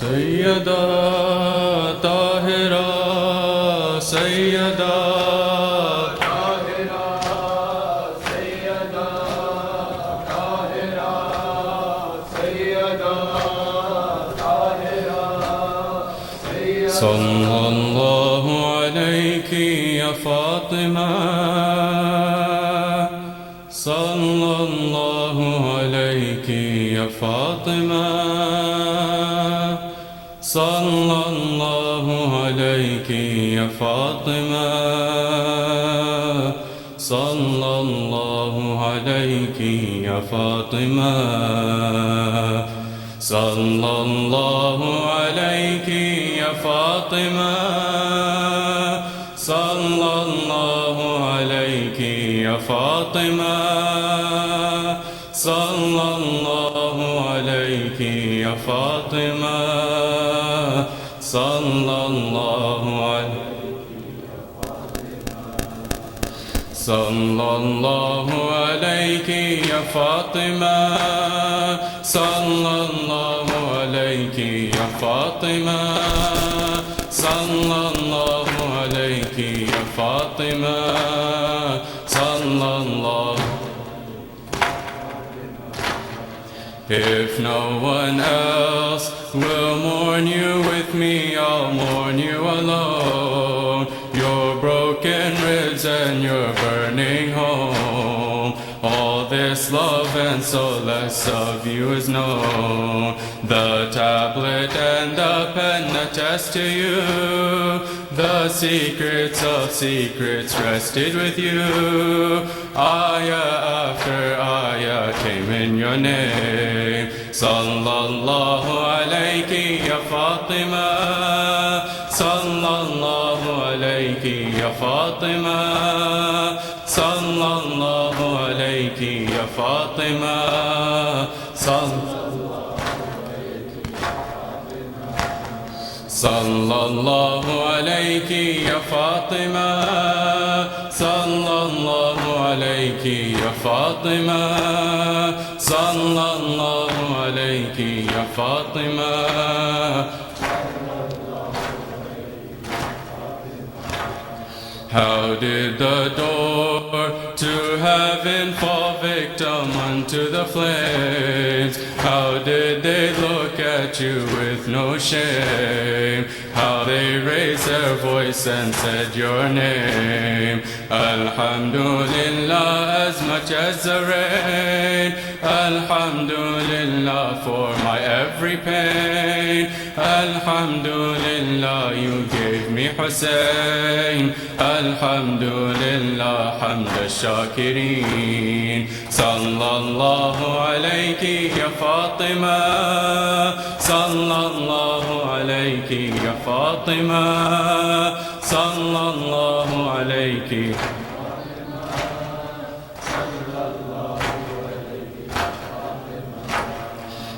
سيدة طاهرة سيدة طاهرة سيدة طاهرة سيدة طاهرة صلى الله عليك يا فاطمة صلى الله عليك يا فاطمة صلى الله عليك يا فاطمة صلى الله عليك يا فاطمة صلى الله عليك يا فاطمة صلى الله عليك يا فاطمة صلى الله عليك يا فاطمة صلى الله عليك صلى الله عليك يا فاطمة صلى الله عليك يا فاطمة صلى الله عليك يا فاطمة صلى الله. If no one else will mourn you with me, I'll mourn you alone. Your broken ribs and your burning home. All this love and so less of you is known. The tablet and the pen attest to you. The secrets of secrets rested with you. Ayah after ayah came in your name. Sallallahu alayki ya Fatima. Sallallahu alayki ya Fatima. Sallallahu alayki ya Fatima. Sallallahu alayki ya Fatima. Sallallahu alayki ya Fatima. Sallallahu alayki ya Fatima. How did the door to heaven fall victim unto the flames? How did they look at you with no shame? How they raised their voice and said your name. Alhamdulillah, as much as the rain. Alhamdulillah for my every pain. Alhamdulillah, you gave me Hussein. Alhamdulillah, hamd al-shakirin. Sallallahu alayki ya Fatima. Sallallahu alayki ya Fatima. Sallallahu alayki.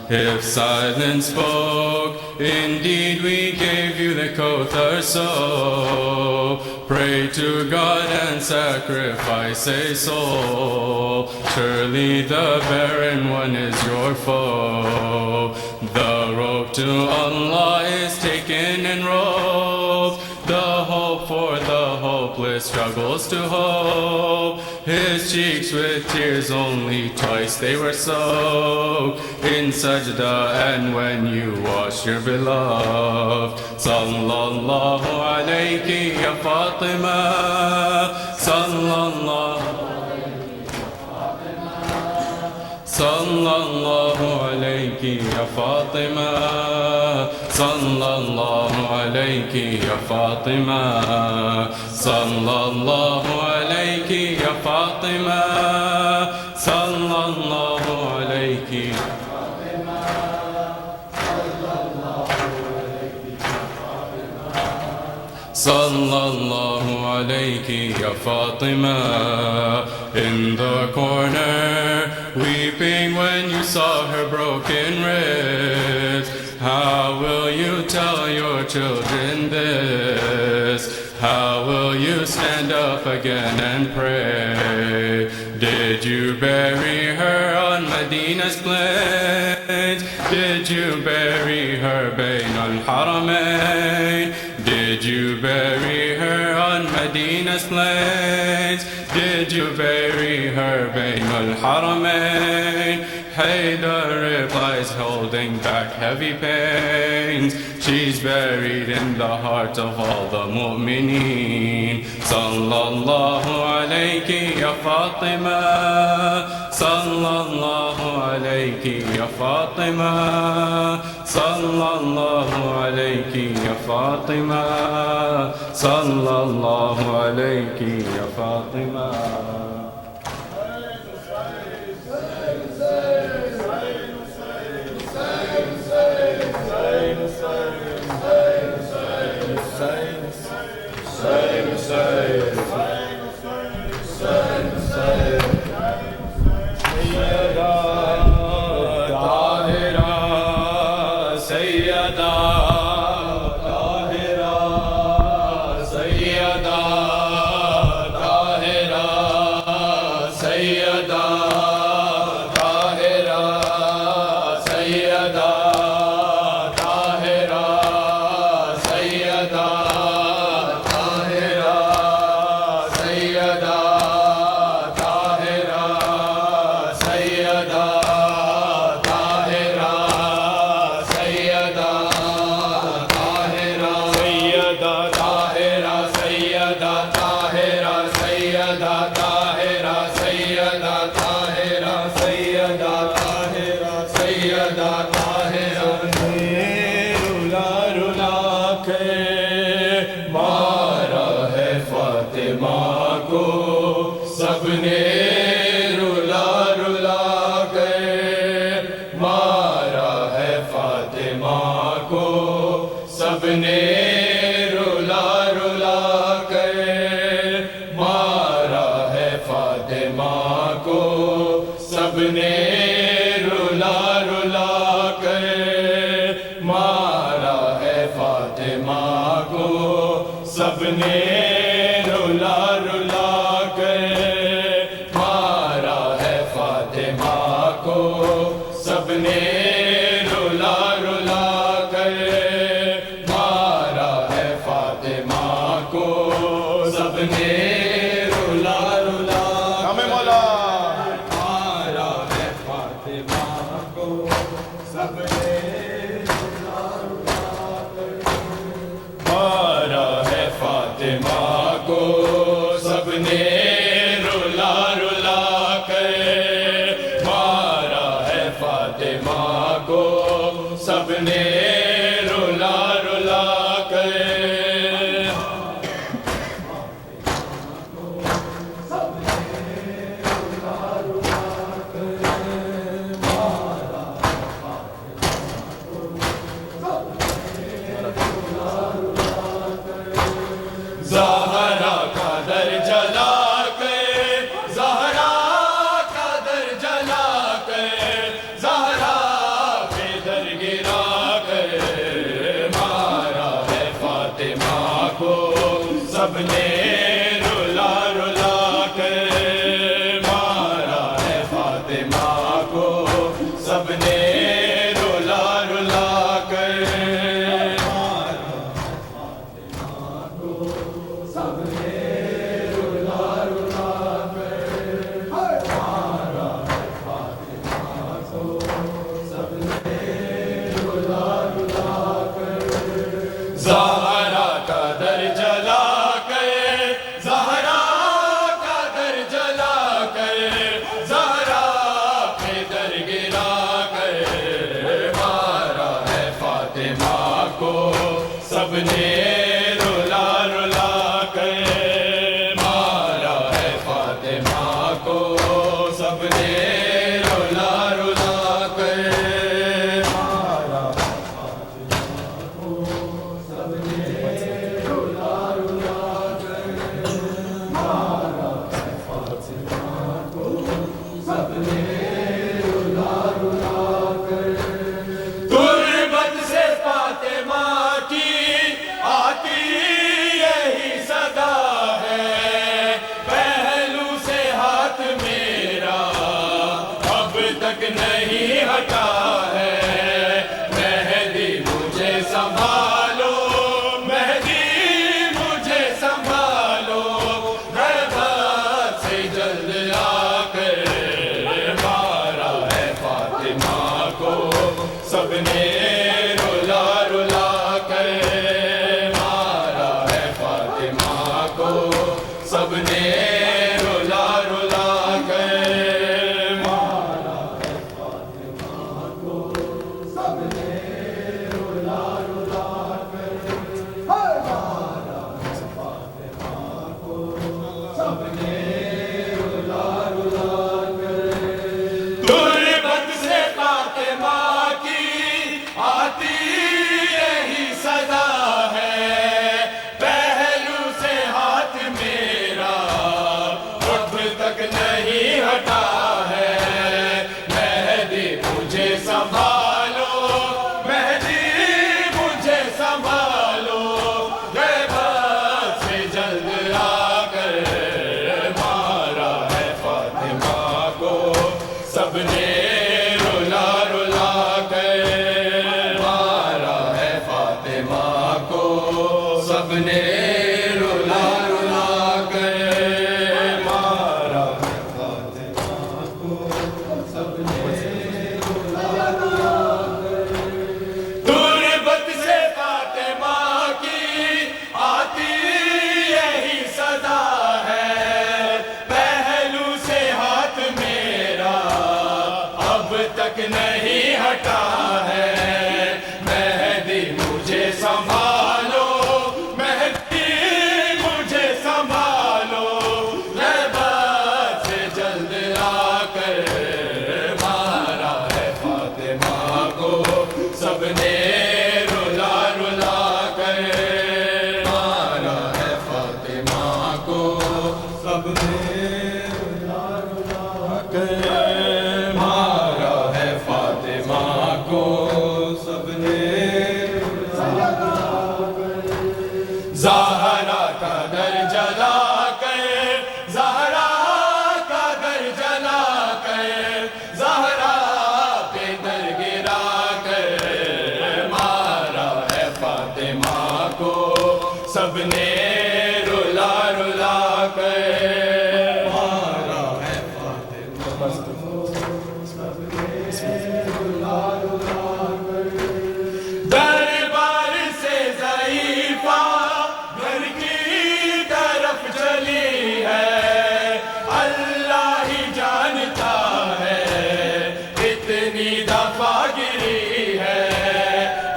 If silence spoke, indeed we gave you the Kauthar, so pray to God and sacrifice a soul. Surely the barren one is your foe. The rope to Allah is taken and roped. The hope for the hopeless struggles to hope. His cheeks with tears only twice they were soaked in sajda, and when you wash your beloved. Sallallahu alayki ya Fatima. Sallallahu Sallallahu alayki ya Fatima. Sallallahu alayki ya Fatima. Sallallahu alayki ya Fatima. Sallallahu alayki. Sallallahu alayki ya Fatima, in the corner, weeping when you saw her broken ribs. How will you tell your children this? How will you stand up again and pray? Did you bury her on Medina's plains? Did you bury her Bain al-Haramain? Did you bury her on Medina's plains? Did you bury her Bain al-Haramain? Haydar replies, holding back heavy pains. She's buried in the heart of all the mu'mineen. Sallallahu alayki ya Fatima. Sallallahu alayki ya Fatima. Sallallahu alayki ya Fatima. Sallallahu alayki ya Fatima. تک نہیں ہٹا ہے۔ مہدی مجھے سنبھالو، مہدی مجھے سنبھالو، غیبت سے جلد آ کر مارا ہے فاطمہ کو سب نے رلا رلا کر، مارا ہے فاطمہ کو سب نے رلا رلا کر، مارا ہے فاطمہ کو سب نے رلا رلا کر، مارا ہے فاطمہ کو سب نے رلا رلا کر۔ تربت سے فاطمہ کی آتی یہی صدا ہے، پہلو سے ہاتھ میرا اب تک نہیں ہٹا ہے۔ مہدی مجھے سنبھالو، مہدی مجھے سنبھالو، غیبت سے جلد آ کر مارا ہے فاطمہ کو سب نے رلا رلا کر، مارا ہے فاطمہ کو سب نے رلا رلا کر، مارا ہے فاطمہ کو سب نے رلا رلا کر۔ تربت سے فاطمہ کی آتی یہی صدا ہے، پہلو سے ہاتھ میرا اب تک نہیں ہٹا ہے۔ مہدی مجھے سنبھالو، مہدی مجھے سنبھالو، غیبت سے جلد آ کر مارا ہے فاطمہ کو سب نے رلا رلا کر، مارا ہے فاطمہ کو سب نے رلا رلا کر، مارا ہے فاطمہ کو سب نے رلا رلا کر۔ زہرا کا در جلا کر، زہرا کا در جلا کر، زہرا پہ در گرا کر مارا ہے فاطمہ کو سب نے رلا رلا کر، مارا ہے فاطمہ کو سب نے رلا رلا کر۔ دربار سے ضعیفہ گھر کی طرف چلی ہے، اللہ ہی جانتا ہے کتنی دفعہ گری ہے،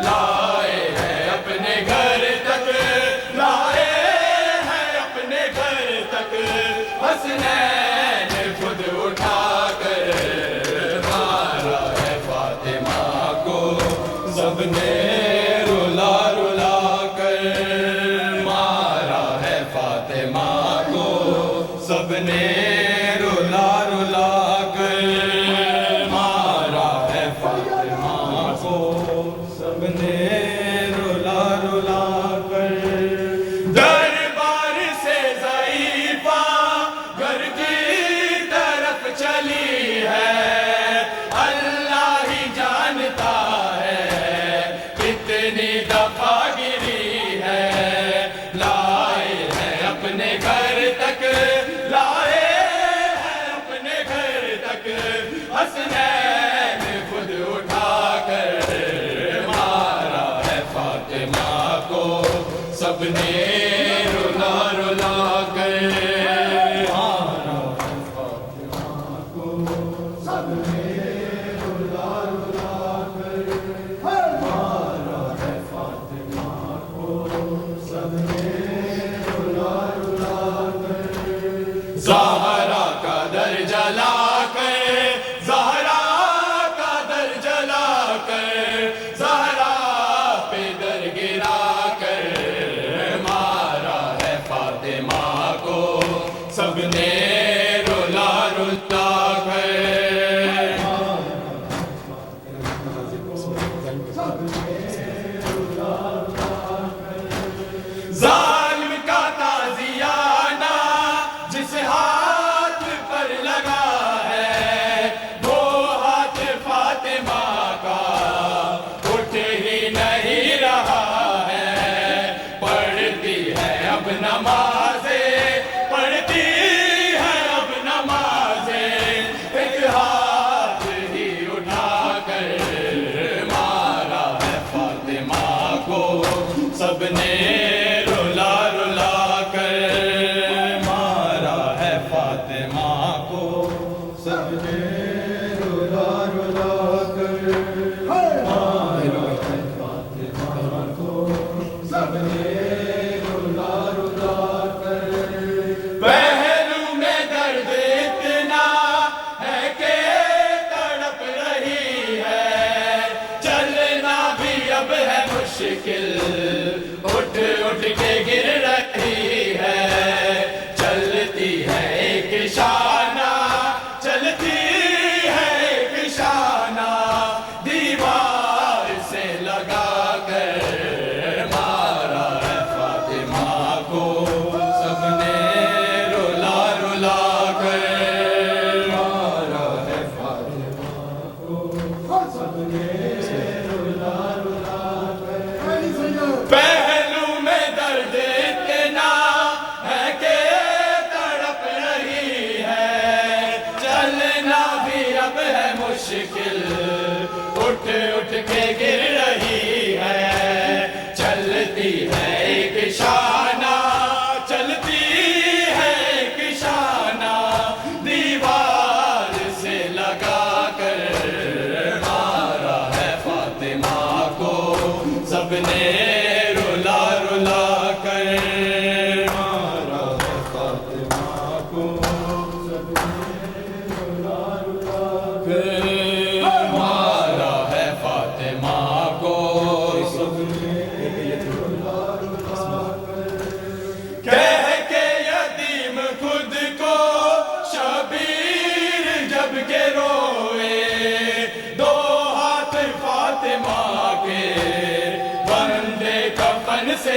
لائے ہیں اپنے گھر تک، لائے ہیں اپنے گھر تک، حسنین خود اٹھا کر مارا ہے فاطمہ کو سب نے رلا رلا کر، مارا ہے فاطمہ کو سب نے رلا رلا کر، مارا ہے فاطمہ کو سب نے رلا رلا کر۔ دربار سے ضعیفہ گھر کی طرف چلی ہے، اللہ ہی جانتا ہے کتنی دفعہ گری ہے، لائے ہیں اپنے گھر تک، لائے ہیں اپنے گھر تک، حسنین خود اٹھا کر مارا ہے فاطمہ کو سب نے رلا رلا کر، مارا ہے فاطمہ کو سب نے رلا رلا کر، مارا ہے فاطمہ کو سب نے رلا رلا کر۔ زہرا کا در جلا کر، زہرا کا در جلا کر، زہرا پہ در گرا کر مارا ہے فاطمہ کو سب نے رلا رلا کر، ظالم کا تازیانہ جس ہاتھ پر لگا ہے وہ ہاتھ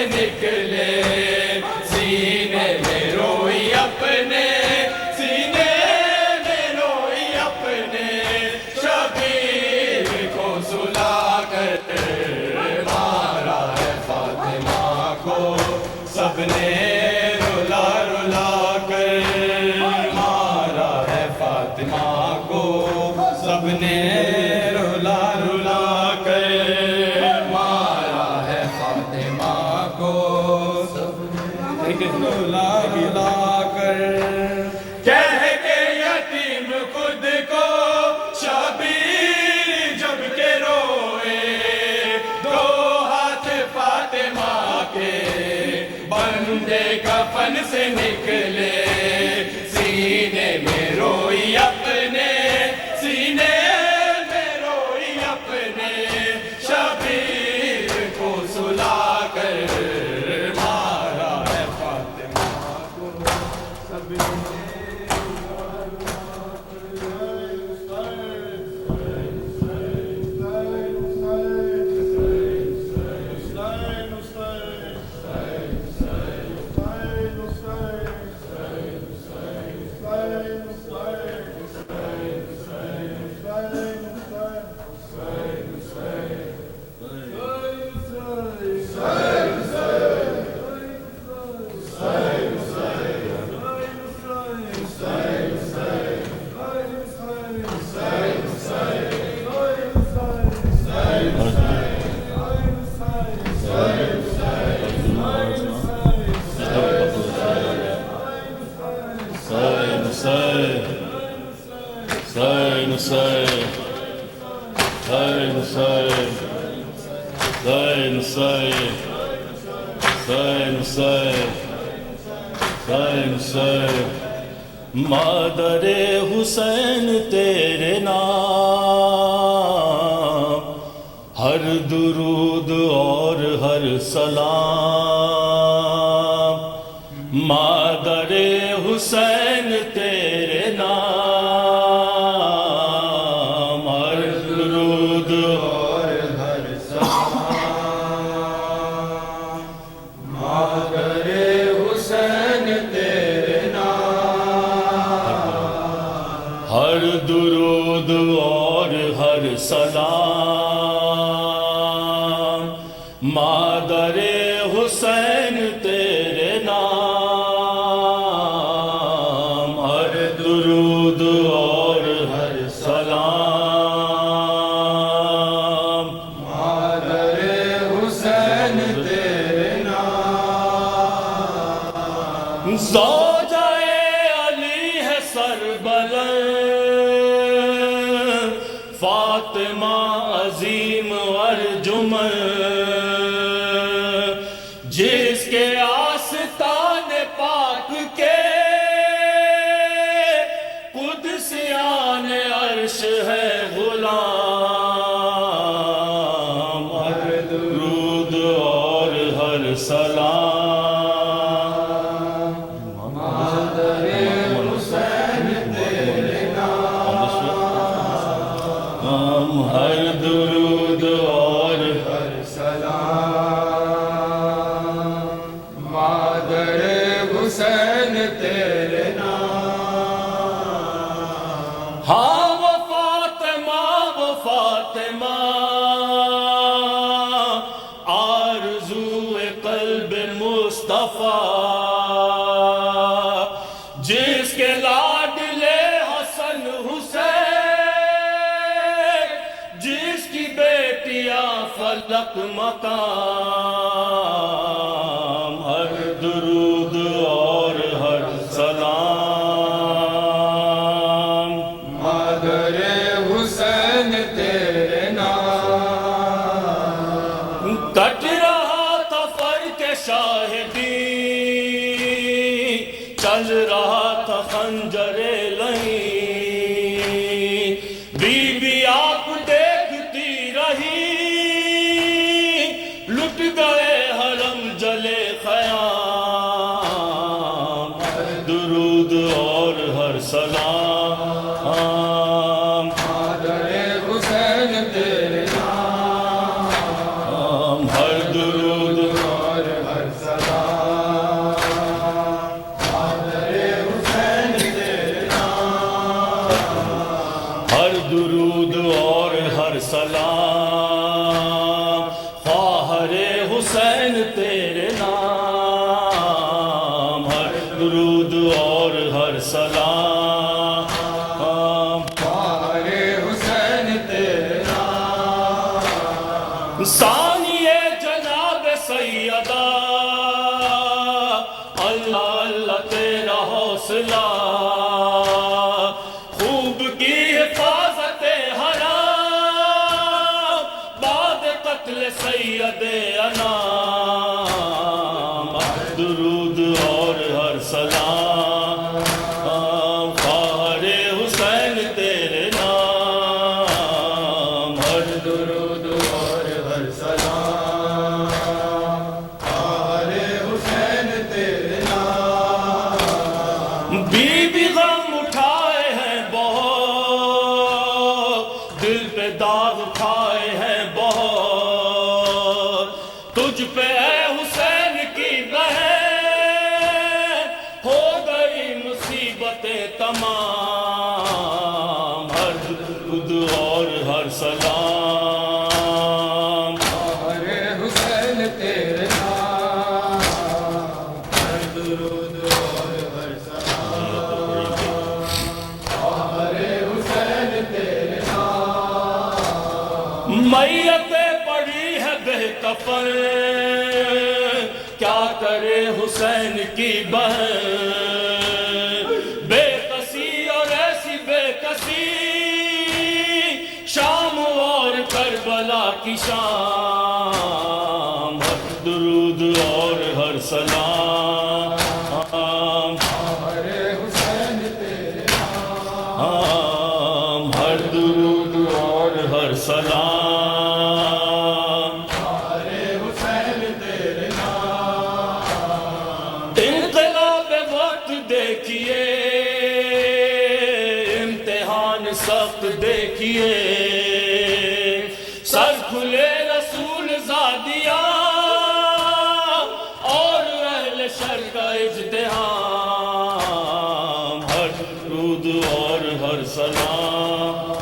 نکلے سینے میں روئی اپنے سینے میں روئی اپنے شبیر کو سلا کر مارا ہے فاطمہ کو سب نے رلا رلا کر مارا ہے فاطمہ کو سب نے رلا رلا کر مارا ہے فاطمہ کو سب نے رلا رلا کر کہہ کے یتیم خود کو شبیر جب کے روئے دو ہاتھ فاطمہ کے بندے کفن سے نکلے سینے میں روئی اپنے سینے میں روئی اپنے شبیر کو سلا کر مارا ہے فاطمہ کو سب نے مادر حسین تیرے نام ہر درود اور ہر سلام مادر حسین تیرے نام ہر درود اور ہر سلام مادر حسین تیرے ہر درود اور ہر سلام مادر حسین تیرے نام ہر درود اور ہر سلام مادر حسین تیرے نام زوجائے علی ہے سربلند فاطمہ عظیم ارجمن جس کے آستان پاک کے قدسیان عرش ہے غلام ہر درود اور ہر سلام مادر حسین تیرے نام ہر درود اور ہر سلام مادر حسین تیرے نام ہاں وہ فاطمہ آرزو قلب مصطفیٰ جس کے لاڈلے حسن حسین جس کی بیٹیاں فلک مقام ہر درود اور ہر سلام مادر حسین تیرے نام کٹ رہا تھا فرق شاہدی چل رہا تھا خنجر لئیں بی بی آپ دیکھتی رہی لٹ گئے حرم جلے خیام ہر درود اور ہر سلام مادر حسین تیرے نام ہر درود اور ہر درود اور ہر سلام بہارِ حسین تیرے نام ثانیہ جناب سیدہ اللہ اللہ تیرا حوصلہ خوب کی حفاظت حرام بعد قتل سید انام درود اور ہر سلام فخر حسین تیرے نام ہر درود اور ہر سلام بہارِ حسین تیرے نام بی بی غم اٹھائے ہیں بہت دل پہ داغ کھائے ہیں بہت تجھ پہ اے حسین کی بہن ہو گئی مصیبتیں تمام ہر درود اور ہر سلام بہارِ حسین تیرے نام ہر درود اور ہر سلام بہارِ حسین تیرے نام میتیں پڑی ہے بے کفن کیا کرے حسین کی بہن بے کسی اور ایسی بے کسی شام اور کربلا کی شام ہر درود اور ہر سلام بہارِ حسین تیرے نام ہر درود اور ہر سلام بہارِ حسین تیرے نام انقلاب وقت دیکھیے امتحان سخت دیکھیے سر کھلے رسول زادیہ اور اہل شر کا اجتحام ہر درود اور ہر سلام